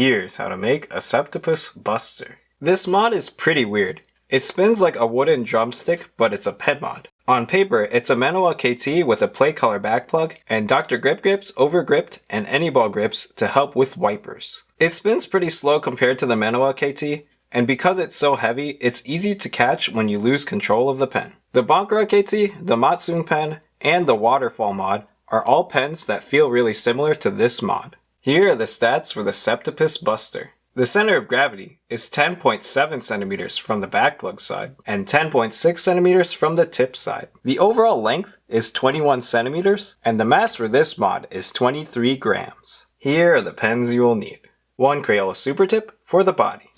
Here's how to make a Septopus Buster. This mod is pretty weird. It spins like a wooden drumstick, but it's a pen mod. On paper, it's a Menowa KT with a play color backplug and Dr. Grip grips, overgripped, and any ball grips to help with wipers. It spins pretty slow compared to the Menowa KT, and because it's so heavy, it's easy to catch when you lose control of the pen. The Bankura KT, the Matsun pen, and the Waterfall mod are all pens that feel really similar to this mod. Here are the stats for the Septopus Buster. The center of gravity is 10.7 centimeters from the backplug side and 10.6 centimeters from the tip side. The overall length is 21 centimeters and the mass for this mod is 23 grams. Here are the pens you will need. 1 Crayola Supertip for the body.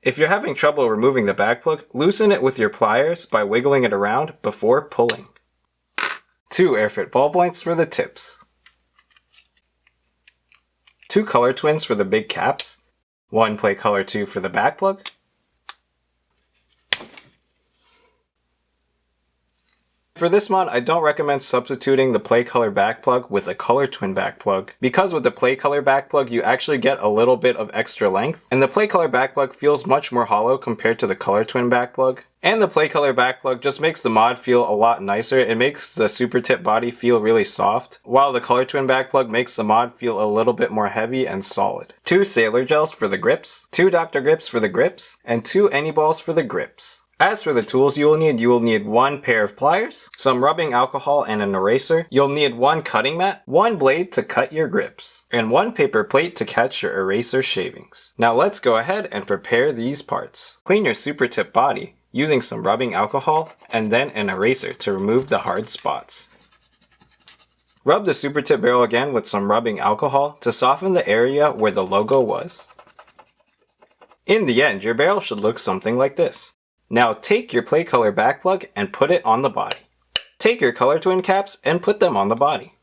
If you're having trouble removing the backplug, loosen it with your pliers by wiggling it around before pulling. 2 Airfit Ballpoints for the tips. 2 color twins for the big caps. 1 Play Color 2 for the backplug. For this mod, I don't recommend substituting the Play Color backplug with a color twin backplug, because with the Play Color backplug you actually get a little bit of extra length, and the Play Color backplug feels much more hollow compared to the color twin backplug. And the Play Color backplug just makes the mod feel a lot nicer. It makes the super tip body feel really soft, while the color twin backplug makes the mod feel a little bit more heavy and solid. 2 Sailor Gels for the grips, 2 Dr. Grips for the grips, and 2 Any Balls for the grips. As for the tools you will need 1 pair of pliers, some rubbing alcohol and an eraser. You'll need 1 cutting mat, 1 blade to cut your grips, and 1 paper plate to catch your eraser shavings. Now let's go ahead and prepare these parts. Clean your super tip body using some rubbing alcohol and then an eraser to remove the hard spots. Rub the super tip barrel again with some rubbing alcohol to soften the area where the logo was. In the end, your barrel should look something like this. Now take your Play Color backplug and put it on the body. Take your color twin caps and put them on the body.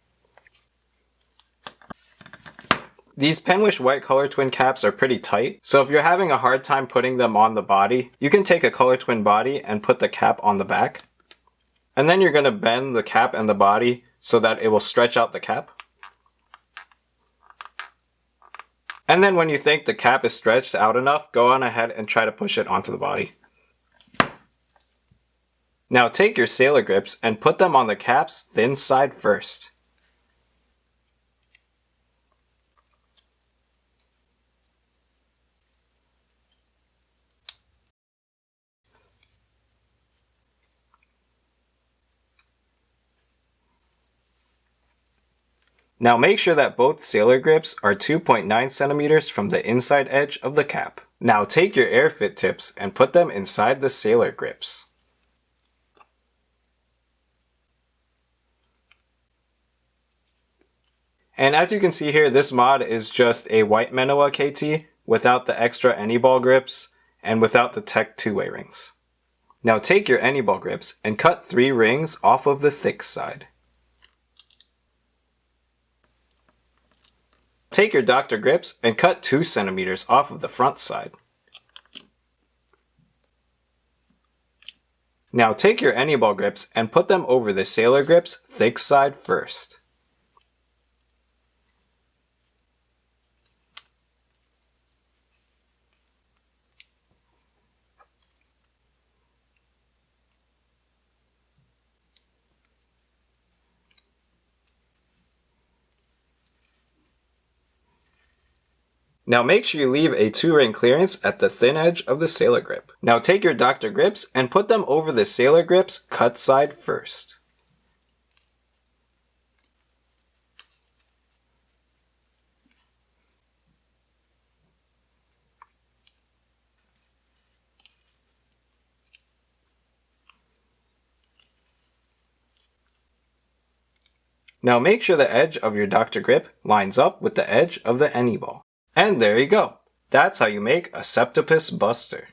These Penwish white color twin caps are pretty tight, so if you're having a hard time putting them on the body, you can take a color twin body and put the cap on the back. And then you're going to bend the cap and the body so that it will stretch out the cap. And then when you think the cap is stretched out enough, go on ahead and try to push it onto the body. Now take your sailor grips and put them on the cap's thin side first. Now make sure that both sailor grips are 2.9 centimeters from the inside edge of the cap. Now take your Airfit tips and put them inside the sailor grips. And as you can see here, this mod is just a white Menowa KT without the extra Any Ball grips and without the Tech 2-way rings. Now take your Any Ball grips and cut 3 rings off of the thick side. Take your Dr. Grips and cut 2 centimeters off of the front side. Now take your Any Ball grips and put them over the sailor grips thick side first. Now make sure you leave a 2-ring clearance at the thin edge of the sailor grip. Now take your Dr. Grips and put them over the sailor grips cut side first. Now make sure the edge of your Dr. Grip lines up with the edge of the Any Ball. And there you go. That's how you make a Septopus Buster.